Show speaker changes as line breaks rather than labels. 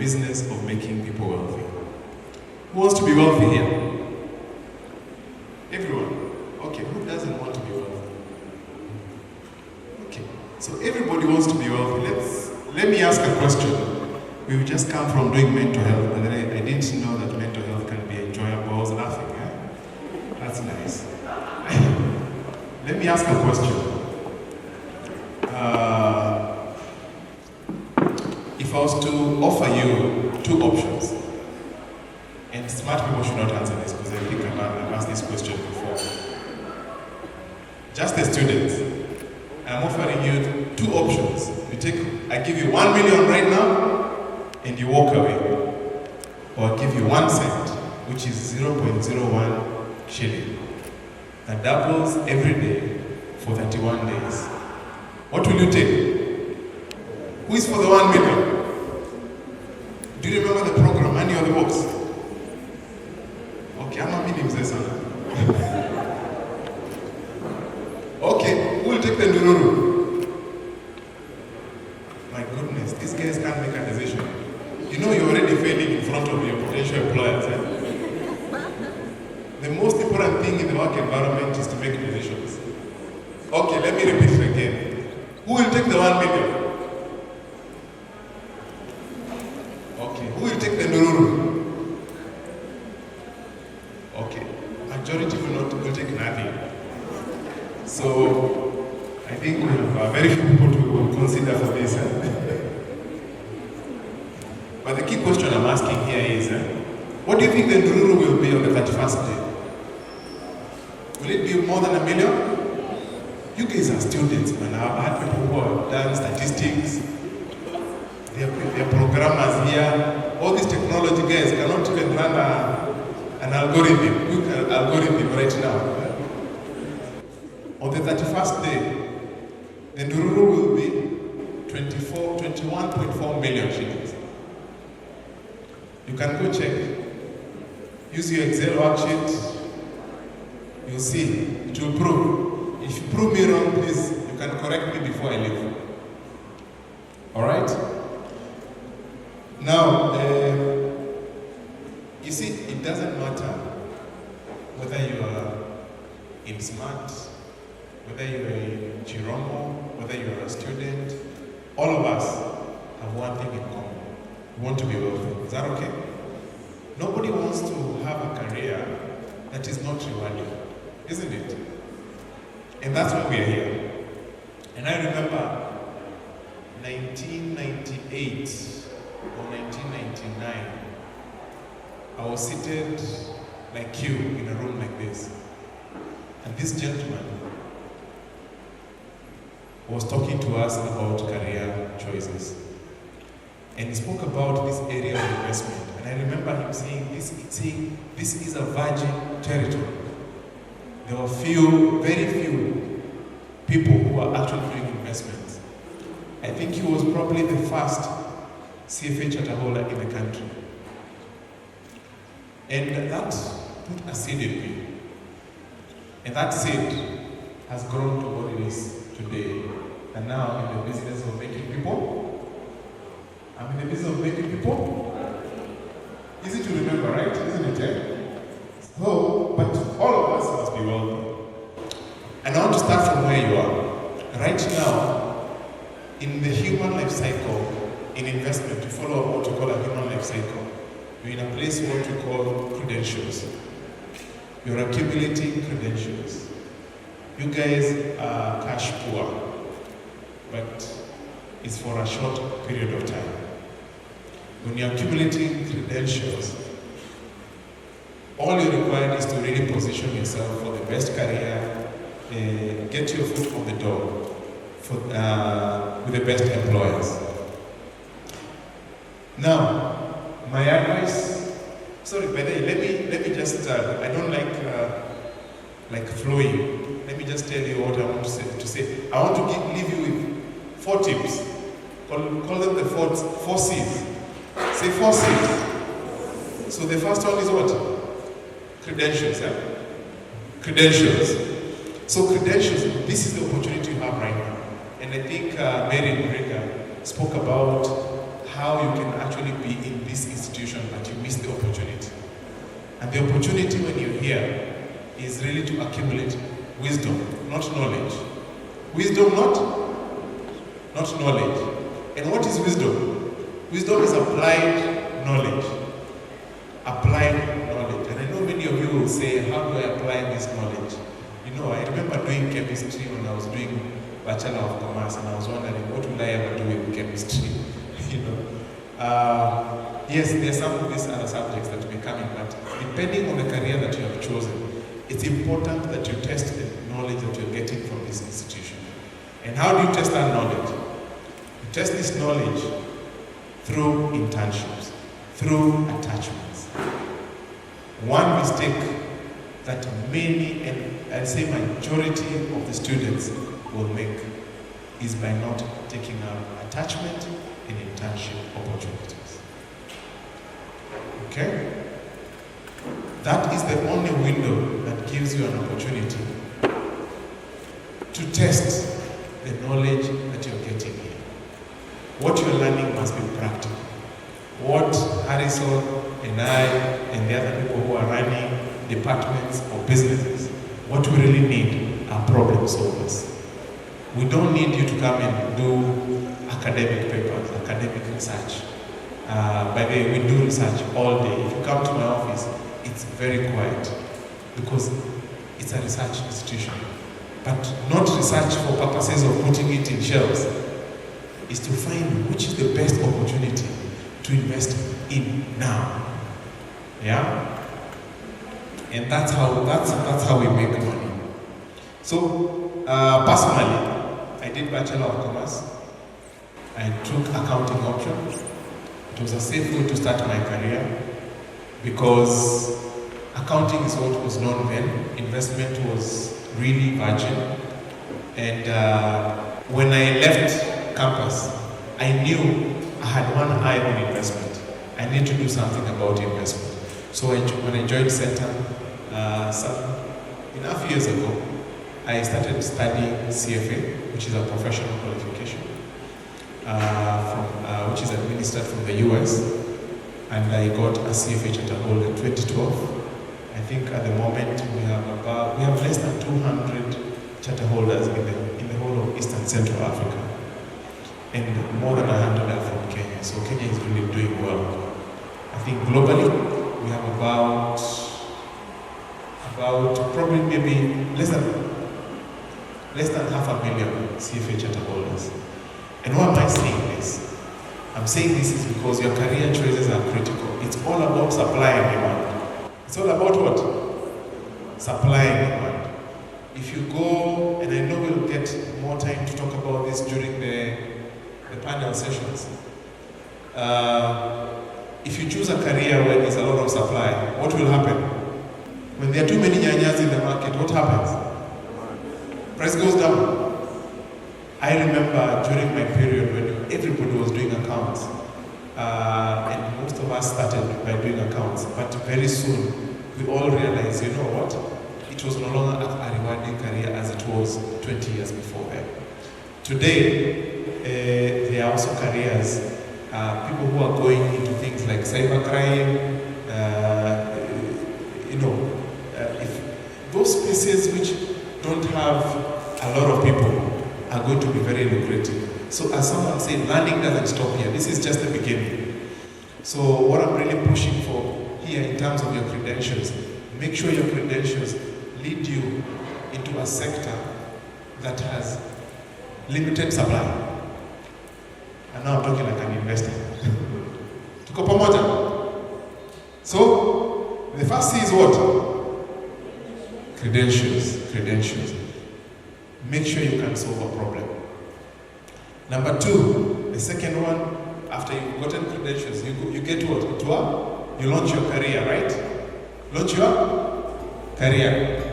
business of making people wealthy. Who wants to be wealthy here? Everyone. Okay, who doesn't want to be wealthy? Okay, so everybody wants to be wealthy. Let me ask a question. We've just come from doing mental health, and then I didn't know that mental health can be enjoyable. I was laughing, yeah? That's nice. Let me ask a question. If I was to offer you 2 options, and smart people should not answer this because I think I've asked this question before. Just as students, I'm offering you 2 options. I give you 1 million right now, and you walk away. Or I give you 1 cent, which is 0.01 shilling. That doubles every day for 31 days. What will you take? Who is for the 1 million? Do you remember the program, Money on the Box? Okay, I'm not meaning this one. Okay, who will take the Ndururu? My goodness, these guys can't make a decision. You know you're already failing in front of your potential employers. The most important thing in the work environment is to make decisions. Okay, let me repeat it again. Who will take the 1 million? Okay, who will take the Ndururu? Okay, majority will take nothing. So, I think we have very few people to consider for this. But the key question I'm asking here is, what do you think the Ndururu will be on the 31st day? Will it be more than 1 million? You guys are students, man. I've had people who have done statistics. They're programmers here. All these technology guys cannot even run an algorithm. You can algorithm right now. On the 31st day, the Ndururu will be 21.4 million shillings. You can go check. Use your Excel worksheet. You'll see. It will prove. If you prove me wrong, please, you can correct me before I leave. Alright? Now, you see, it doesn't matter whether you are in SMART, whether you are in Chiromo, whether you are a student. All of us have one thing in common. We want to be wealthy. Is that okay? Nobody wants to have a career that is not rewarding, isn't it? And that's why we are here. And I remember 1998 or 1999, I was seated like you in a room like this. And this gentleman was talking to us about career choices. And he spoke about this area of investment. And I remember him saying, this is a virgin territory. There were very few people who were actually doing investments. I think he was probably the first CFA charter holder in the country. And that put a seed in me. And that seed has grown to what it is today. And now I'm in the business of making people. I'm in the business of making people. Easy to remember, right? Isn't it? So, but all of us must be wealthy. And I want to start from where you are. Right now, in the human life cycle, in investment, you follow what you call a human life cycle. You're in a place what you call credentials. You're accumulating credentials. You guys are cash poor, but it's for a short period of time. When you're accumulating credentials, all you're required is to really position yourself for the best career, get your foot on the door with the best employers. Now, my advice, sorry, by the way, let me just, I don't like flowing. Let me just tell you what I want to say. I want to leave you with 4 tips. Call them the 4 C's. Say 4 C's. So the first one is what? Credentials, yeah? Credentials. So credentials, this is the opportunity you have right now. And I think Mary Murega spoke about how you can actually be in this institution, but you miss the opportunity. And the opportunity when you're here is really to accumulate wisdom, not knowledge. Wisdom, not knowledge. And what is wisdom? Wisdom is applied knowledge. Applied knowledge. And I know many of you will say, how do I apply this knowledge? You know, I remember doing chemistry when I was doing Bachelor of Commerce, and I was wondering, what will I ever do with chemistry? You know. Yes, there are some of these other subjects that will be coming, but depending on the career that you have chosen, it's important that you test the knowledge that you're getting from this institution. And how do you test that knowledge? You test this knowledge through internships, through attachments. One mistake that many, and I'd say majority of the students will make, is by not taking up attachment and internship opportunities. Okay? That is the only window that gives you an opportunity to test the knowledge that you're getting here. What you're learning must be practical. What Harrison and I and the other people who are running departments or businesses, what we really need are problem solvers. We don't need you to come and do academic papers, academic research. By the way, we do research all day. If you come to my office, it's very quiet because it's a research institution. But not research for purposes of putting it in shelves. Is to find which is the best opportunity to invest in now. Yeah? And that's how we make money. So, personally, I did Bachelor of Commerce. I took accounting option. It was a safe way to start my career because accounting is what was known then. Investment was really virgin. And when I left campus, I knew I had one eye on investment. I need to do something about investment. So when I joined Center, enough years ago, I started studying CFA, which is a professional qualification, which is administered from the US, and I got a CFA charter holder in 2012. I think at the moment we have less than 200 charter holders in the whole of East and Central Africa, and more than 100 are from Kenya. So Kenya is really doing well. I think globally we have about probably maybe less than 500,000 CFA charter holders. And why am I saying this? I'm saying this is because your career choices are critical. It's all about supply and demand. It's all about what? Supply and demand. If you go, and I know we'll get more time to talk about this during the panel sessions. If you choose a career where there's a lot of supply, what will happen? When there are too many nyanyas in the market, what happens? Price goes down. I remember during my period when everybody was doing accounts, and most of us started by doing accounts, but very soon we all realized, you know what? It was no longer a rewarding career as it was 20 years before that. Today, there are also careers, people who are going into things like cybercrime, if those spaces which don't have a lot of people are going to be very lucrative. So as someone said, learning doesn't stop here. This is just the beginning. So what I'm really pushing for here in terms of your credentials, make sure your credentials lead you into a sector that has limited supply. And now I'm talking like an investor. Tuko pamoja? So, the first C is what? Credentials. Make sure you can solve a problem. Number two, the second one, after you've gotten credentials, you get what? You launch your career, right? Launch your career.